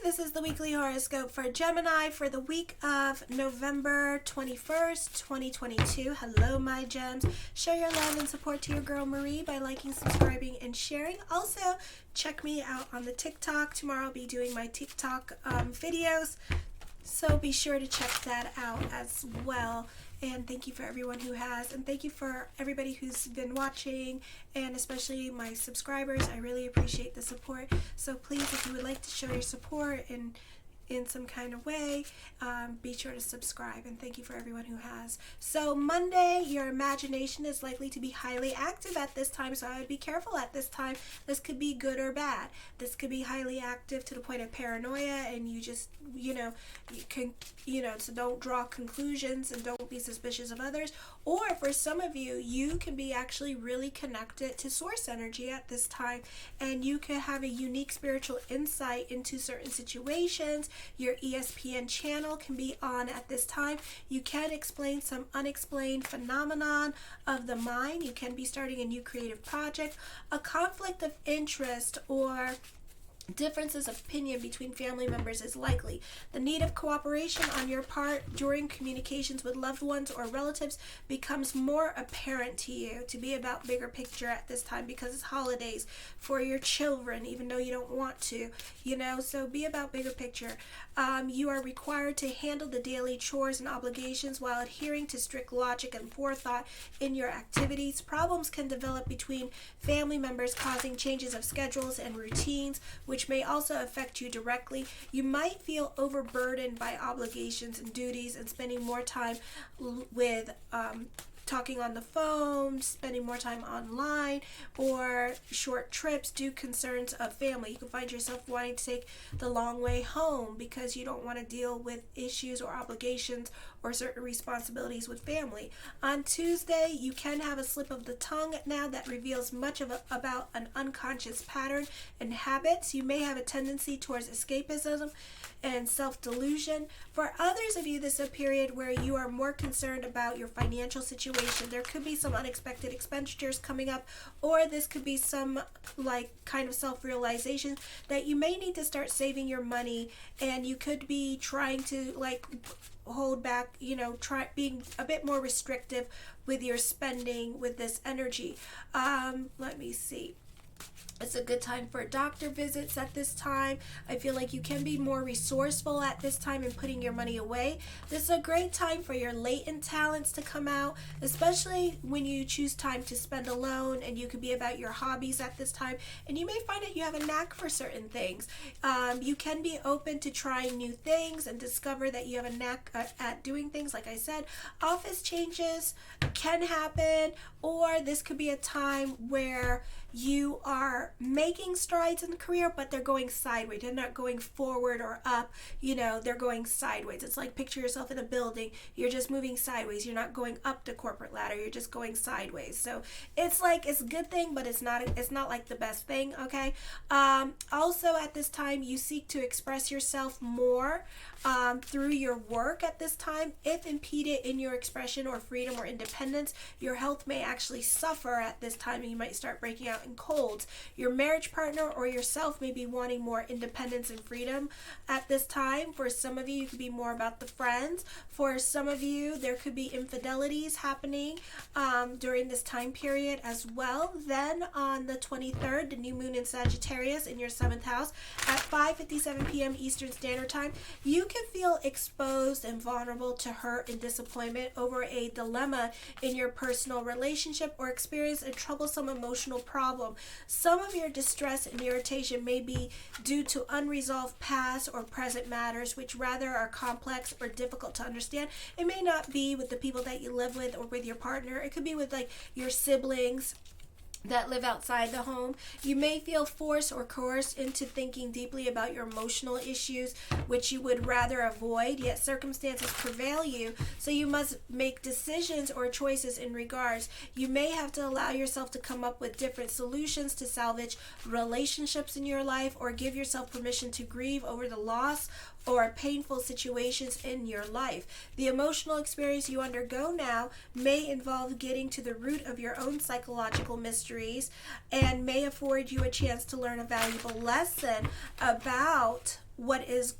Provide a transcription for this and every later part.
This is the weekly horoscope for Gemini for the week of November 21st, 2022. Hello, my gems. Show your love and support to your girl Marie by liking, subscribing, and sharing. Also, check me out on the TikTok. Tomorrow I'll be doing my TikTok videos, so be sure to check that out as well. And thank you for everyone who has, and thank you for everybody who's been watching, and especially my subscribers. I really appreciate the support. So please, if you would like to show your support in some kind of way, be sure to subscribe, and thank you for everyone who has. So Monday, your imagination is likely to be highly active at this time, so I would be careful at this time. This could be good or bad. This could be highly active to the point of paranoia, and you just, you can, so don't draw conclusions and don't be suspicious of others. Or for some of you, you can be actually really connected to source energy at this time, and you can have a unique spiritual insight into certain situations. Your ESPN channel can be on at this time. You can explain some unexplained phenomenon of the mind. You can be starting a new creative project. A conflict of interest or differences of opinion between family members is likely. The need of cooperation on your part during communications with loved ones or relatives becomes more apparent to you, to be about bigger picture at this time, because it's holidays for your children, even though you don't want to, so be about bigger picture. You are required to handle the daily chores and obligations while adhering to strict logic and forethought in your activities. Problems can develop between family members, causing changes of schedules and routines, which may also affect you directly. You might feel overburdened by obligations and duties and spending more time with talking on the phone, spending more time online, or short trips due concerns of family. You can find yourself wanting to take the long way home because you don't want to deal with issues or obligations or certain responsibilities with family. On Tuesday, you can have a slip of the tongue now that reveals much about an unconscious pattern and habits. You may have a tendency towards escapism and self-delusion. For others of you, this is a period where you are more concerned about your financial situation. There could be some unexpected expenditures coming up, or this could be some kind of self-realization that you may need to start saving your money, and you could be trying to hold back, try being a bit more restrictive with your spending with this energy. Let me see. It's a good time for doctor visits at this time. I feel like you can be more resourceful at this time in putting your money away. This is a great time for your latent talents to come out, especially when you choose time to spend alone, and you could be about your hobbies at this time, and you may find that you have a knack for certain things. You can be open to trying new things and discover that you have a knack at doing things. Like I said, office changes can happen, or this could be a time where you are making strides in the career, but they're going sideways. They're not going forward or up, they're going sideways. It's like, picture yourself in a building. You're just moving sideways. You're not going up the corporate ladder. You're just going sideways. So it's a good thing, but it's not like the best thing, okay? Also at this time, you seek to express yourself more through your work at this time. If impeded in your expression or freedom or independence, your health may actually suffer at this time, and you might start breaking out in colds. Your marriage partner or yourself may be wanting more independence and freedom at this time. For some of you, it could be more about the friends. For some of you, there could be infidelities happening during this time period as well. Then on the 23rd, the new moon in Sagittarius in your 7th house at 5:57 p.m. Eastern Standard Time, you can feel exposed and vulnerable to hurt and disappointment over a dilemma in your personal relationship, or experience a troublesome emotional problem. Some of your distress and irritation may be due to unresolved past or present matters, which rather are complex or difficult to understand. It may not be with the people that you live with or with your partner. It could be with your siblings that live outside the home. You may feel forced or coerced into thinking deeply about your emotional issues, which you would rather avoid, yet circumstances prevail you, so you must make decisions or choices in regards. You may have to allow yourself to come up with different solutions to salvage relationships in your life, or give yourself permission to grieve over the loss or painful situations in your life. The emotional experience you undergo now may involve getting to the root of your own psychological mysteries, and may afford you a chance to learn a valuable lesson about what is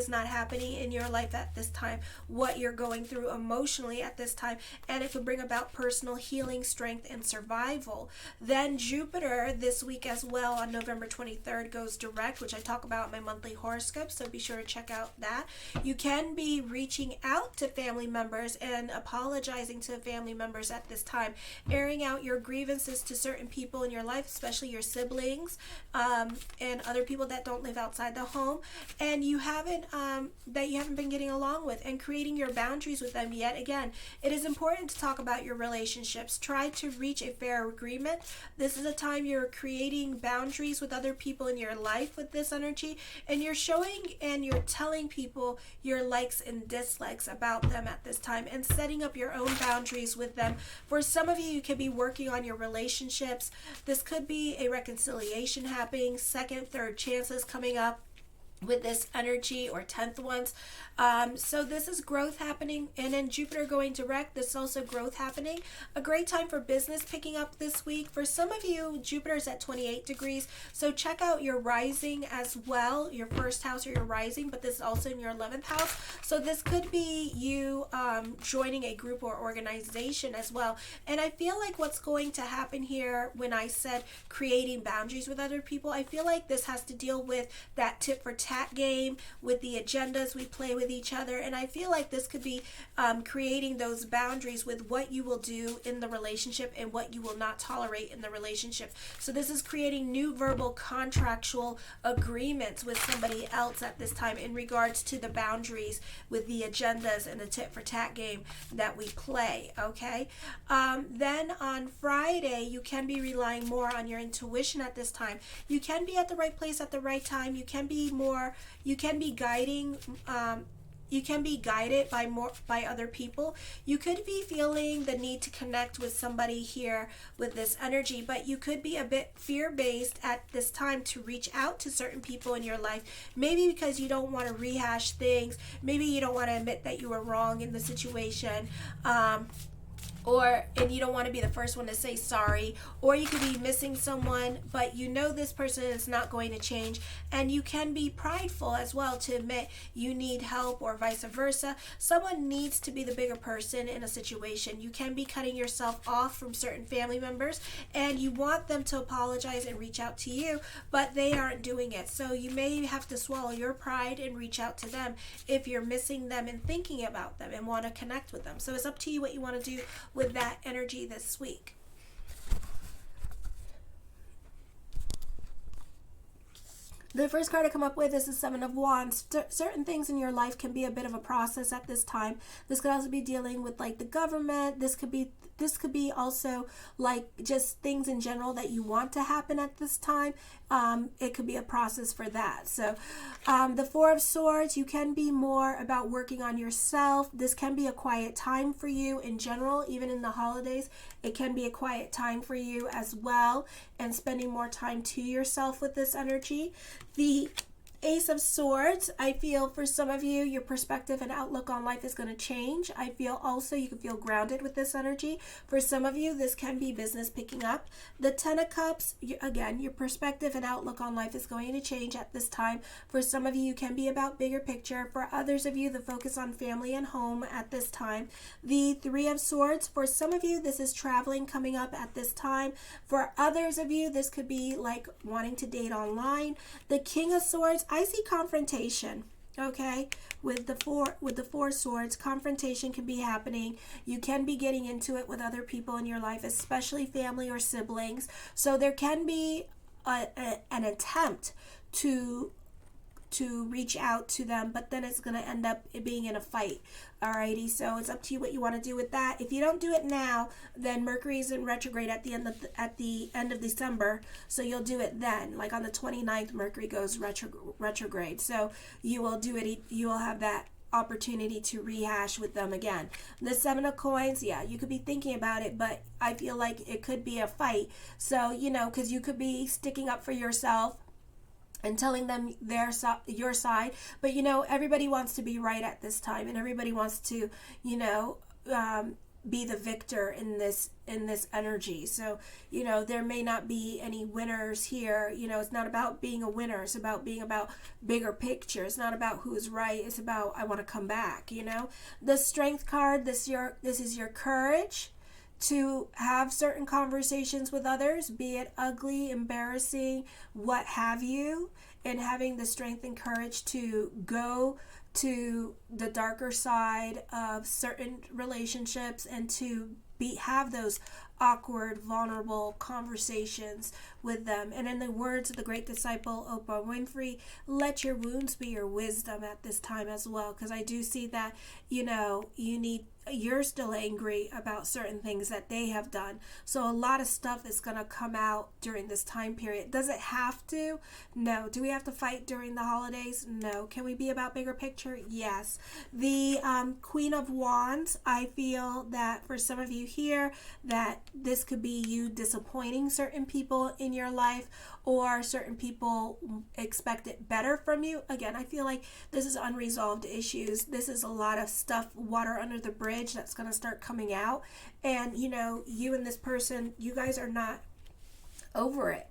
not happening in your life at this time, what you're going through emotionally at this time, and it could bring about personal healing, strength, and survival. Then Jupiter this week as well on November 23rd goes direct, which I talk about in my monthly horoscope, so be sure to check out that. You can be reaching out to family members and apologizing to family members at this time, airing out your grievances to certain people in your life, especially your siblings, and other people that don't live outside the home, and you haven't been getting along with, and creating your boundaries with them yet again. It is important to talk about your relationships. Try to reach a fair agreement. This is a time you're creating boundaries with other people in your life with this energy, and you're showing and you're telling people your likes and dislikes about them at this time, and setting up your own boundaries with them. For some of you, you could be working on your relationships. This could be a reconciliation happening, second, third chances coming up with this energy, or 10th ones. So this is growth happening, and then Jupiter going direct, this is also growth happening. A great time for business picking up this week. For some of you, Jupiter is at 28 degrees, so check out your rising as well, your first house or your rising, but this is also in your 11th house. So this could be you joining a group or organization as well. And I feel like what's going to happen here, when I said creating boundaries with other people, I feel like this has to deal with that tit for tat game, with the agendas we play with each other. And I feel like this could be creating those boundaries with what you will do in the relationship and what you will not tolerate in the relationship. So this is creating new verbal contractual agreements with somebody else at this time in regards to the boundaries with the agendas and the tit for tat game that we play. Okay, then on Friday, you can be relying more on your intuition at this time. You can be at the right place at the right time. You can be guiding, you can be guided by other people. You could be feeling the need to connect with somebody here with this energy, but you could be a bit fear-based at this time to reach out to certain people in your life, maybe because you don't want to rehash things, maybe you don't want to admit that you were wrong in the situation, and you don't want to be the first one to say sorry, or you could be missing someone, but you know this person is not going to change, and you can be prideful as well to admit you need help, or vice versa. Someone needs to be the bigger person in a situation. You can be cutting yourself off from certain family members, and you want them to apologize and reach out to you, but they aren't doing it. So you may have to swallow your pride and reach out to them if you're missing them and thinking about them and want to connect with them. So it's up to you what you want to do with that energy this week. The first card I come up with is the Seven of Wands. Certain things in your life can be a bit of a process at this time. This could also be dealing with like the government. This could be also like just things in general that you want to happen at this time. It could be a process for that. So the Four of Swords, you can be more about working on yourself. This can be a quiet time for you in general, even in the holidays. It can be a quiet time for you as well, and spending more time to yourself with this energy. The Ace of Swords, I feel for some of you, your perspective and outlook on life is going to change. I feel also you can feel grounded with this energy. For some of you, this can be business picking up. The Ten of Cups, again, your perspective and outlook on life is going to change at this time. For some of you, you can be about bigger picture. For others of you, the focus on family and home at this time. The Three of Swords, for some of you, this is traveling coming up at this time. For others of you, this could be like wanting to date online. The King of Swords, I see confrontation. Okay, with the four swords, confrontation can be happening. You can be getting into it with other people in your life, especially family or siblings. So there can be an attempt to reach out to them, but then it's going to end up being in a fight. Alrighty, so it's up to you what you want to do with that. If you don't do it now, then Mercury is in retrograde at the end of December, so you'll do it then. Like on the 29th, Mercury goes retrograde, so you will do it. You will have that opportunity to rehash with them again. The Seven of Coins, yeah, you could be thinking about it, but I feel like it could be a fight. So because you could be sticking up for yourself and telling them your side, but everybody wants to be right at this time, and everybody wants to be the victor in this energy. So, there may not be any winners here. It's not about being a winner. It's about being about bigger picture. It's not about who's right. It's about, I want to come back. The Strength card, this is your courage to have certain conversations with others, be it ugly, embarrassing, what have you, and having the strength and courage to go to the darker side of certain relationships and to have those awkward, vulnerable conversations with them. And in the words of the great disciple Oprah Winfrey, let your wounds be your wisdom at this time as well, because I do see that you're still angry about certain things that they have done. So a lot of stuff is going to come out during this time period. Does it have to? No. Do we have to fight during the holidays? No. Can we be about bigger picture? Yes. The Queen of Wands, I feel that for some of you here, that this could be you disappointing certain people in your life, or certain people expect it better from you. Again, I feel like this is unresolved issues. This is a lot of stuff, water under the bridge, that's going to start coming out. And, you and this person, you guys are not over it,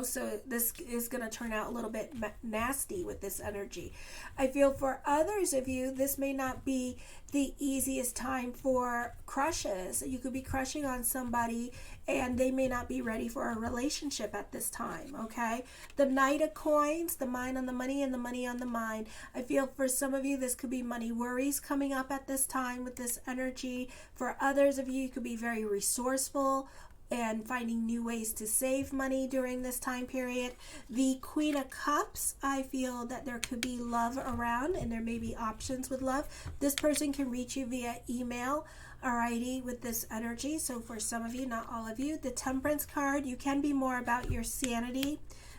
so this is going to turn out a little bit nasty with this energy. I feel for others of you, this may not be the easiest time for crushes. You could be crushing on somebody and they may not be ready for a relationship at this time, okay? The Knight of Coins, the mind on the money and the money on the mind. I feel for some of you, this could be money worries coming up at this time with this energy. For others of you, you could be very resourceful and finding new ways to save money during this time period. The Queen of Cups, I feel that there could be love around and there may be options with love. This person can reach you via email, alrighty, with this energy. So for some of you, not all of you. The Temperance card, you can be more about your sanity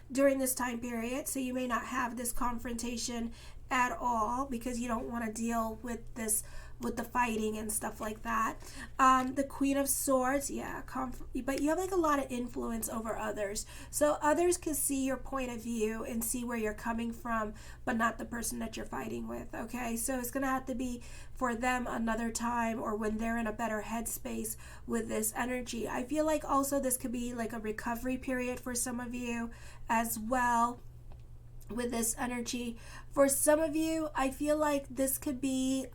during this time period. So you may not have this confrontation at all because you don't want to deal with this, with the fighting and stuff like that. The Queen of Swords, yeah, but you have like a lot of influence over others. So others can see your point of view and see where you're coming from, but not the person that you're fighting with, okay? So it's going to have to be for them another time, or when they're in a better headspace with this energy. I feel like also this could be like a recovery period for some of you as well with this energy. For some of you, I feel like this could be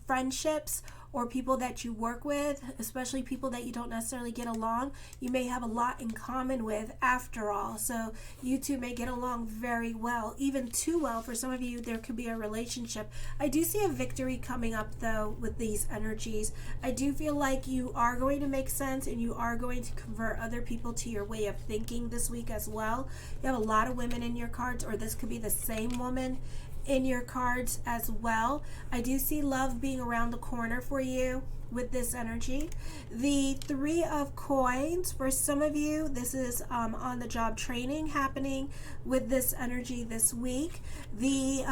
friendships or people that you work with, especially people that you don't necessarily get along. You may have a lot in common with after all. So you two may get along very well, even too well. For some of you, there could be a relationship. I do see a victory coming up though with these energies. I do feel like you are going to make sense and you are going to convert other people to your way of thinking this week as well. You have a lot of women in your cards, or this could be the same woman in your cards as well. I do see love being around the corner for you with this energy. The Three of Coins, for some of you, this is on the job training happening with this energy this week. The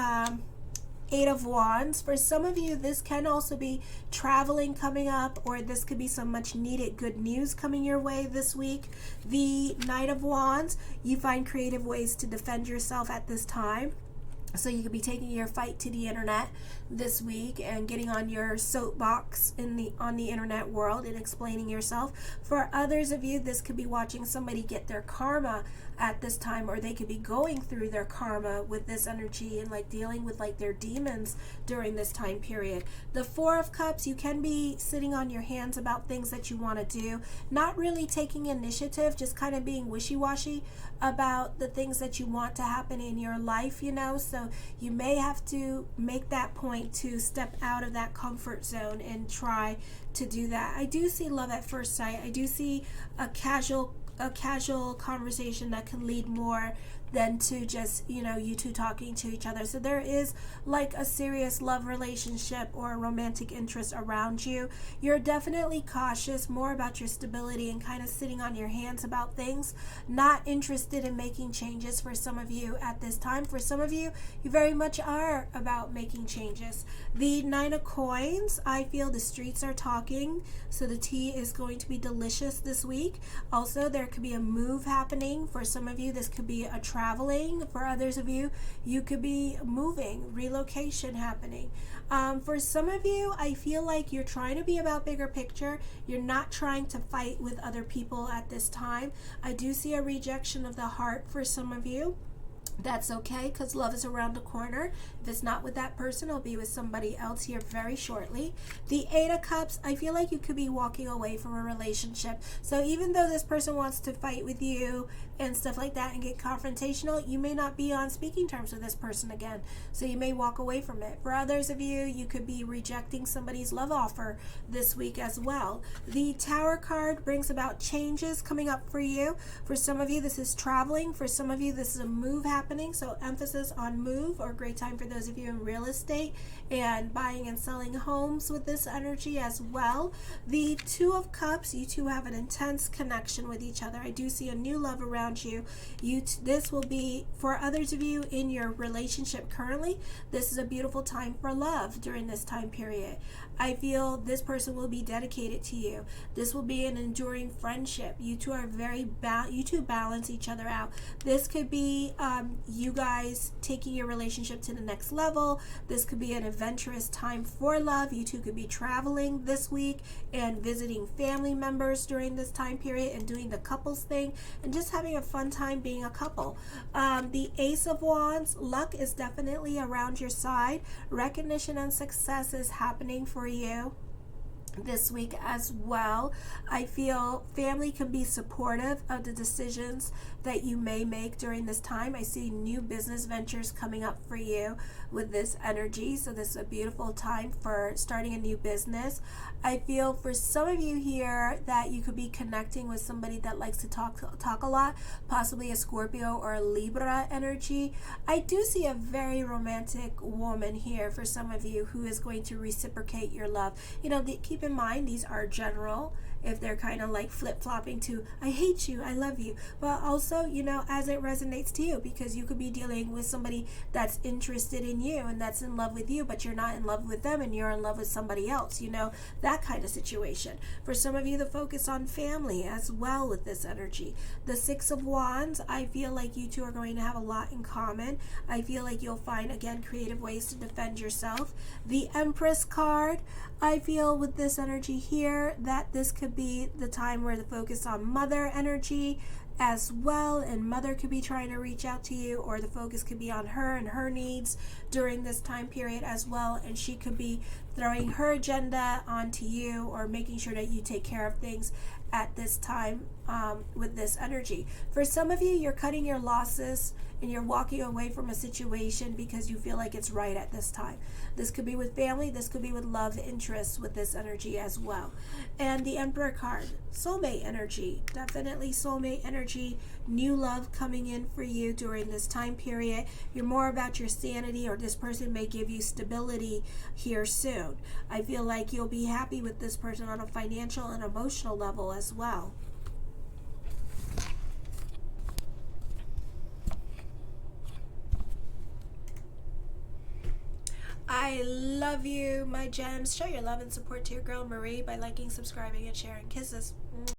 Eight of Wands, for some of you, this can also be traveling coming up, or this could be some much needed good news coming your way this week. The Knight of Wands, you find creative ways to defend yourself at this time. So you could be taking your fight to the internet this week and getting on your soapbox on the internet world and explaining yourself. For others of you, this could be watching somebody get their karma at this time, or they could be going through their karma with this energy and like dealing with like their demons during this time period. The Four of Cups, you can be sitting on your hands about things that you want to do, not really taking initiative, just kind of being wishy-washy about the things that you want to happen in your life, so you may have to make that point to step out of that comfort zone and try to do that. I do see love at first sight. I do see a casual conversation that can lead more than to just, you two talking to each other. So there is like a serious love relationship or a romantic interest around you. You're definitely cautious, more about your stability and kind of sitting on your hands about things, not interested in making changes for some of you at this time. For some of you, you very much are about making changes. The Nine of Coins, I feel the streets are talking, so the tea is going to be delicious this week. Also, there could be a move happening. For some of you, this could be a traveling. For others of you, you could be moving, relocation happening. For some of you, I feel like you're trying to be about bigger picture. You're not trying to fight with other people at this time. I do see a rejection of the heart for some of you. That's okay, because love is around the corner. If it's not with that person, it'll be with somebody else here very shortly. The Eight of Cups, I feel like you could be walking away from a relationship. So even though this person wants to fight with you and stuff like that and get confrontational, you may not be on speaking terms with this person again. So you may walk away from it. For others of you, you could be rejecting somebody's love offer this week as well. The Tower card brings about changes coming up for you. For some of you, this is traveling. For some of you, this is a move happening. So emphasis on move, or great time for those of you in real estate and buying and selling homes with this energy as well. The Two of Cups, you two have an intense connection with each other. I do see a new love around you. This will be, for others of you in your relationship currently, this is a beautiful time for love during this time period. I feel this person will be dedicated to you. This will be an enduring friendship. You two are you two balance each other out. This could be you guys taking your relationship to the next level. This could be an adventurous time for love. You two could be traveling this week and visiting family members during this time period and doing the couples thing and just having a fun time being a couple. The Ace of Wands, luck is definitely around your side. Recognition and success is happening for you this week as well. I feel family can be supportive of the decisions that you may make during this time. I see new business ventures coming up for you with this energy. So this is a beautiful time for starting a new business. I feel for some of you here that you could be connecting with somebody that likes to talk a lot, possibly a Scorpio or a Libra energy. I do see a very romantic woman here for some of you who is going to reciprocate your love. You know, keep in mind, these are general. If they're kind of like flip-flopping to I hate you, I love you, but also, you know, as it resonates to you, because you could be dealing with somebody that's interested in you and that's in love with you, but you're not in love with them and you're in love with somebody else, you know, that kind of situation. For some of you, the focus on family as well with this energy. The Six of Wands, I feel like you two are going to have a lot in common. I feel like you'll find, again, creative ways to defend yourself. The Empress card, I feel with this energy here that this could be the time where the focus on mother energy as well, and mother could be trying to reach out to you, or the focus could be on her and her needs during this time period as well, and she could be throwing her agenda onto you or making sure that you take care of things at this time with this energy. For some of you, you're cutting your losses and you're walking away from a situation because you feel like it's right at this time. This could be with family, this could be with love interests with this energy as well. And the Emperor card, soulmate energy, definitely soulmate energy, new love coming in for you during this time period. You're more about your sanity, or this person may give you stability here soon. I feel like you'll be happy with this person on a financial and emotional level as well. I love you, my gems. Show your love and support to your girl Marie by liking, subscribing, and sharing. Kisses.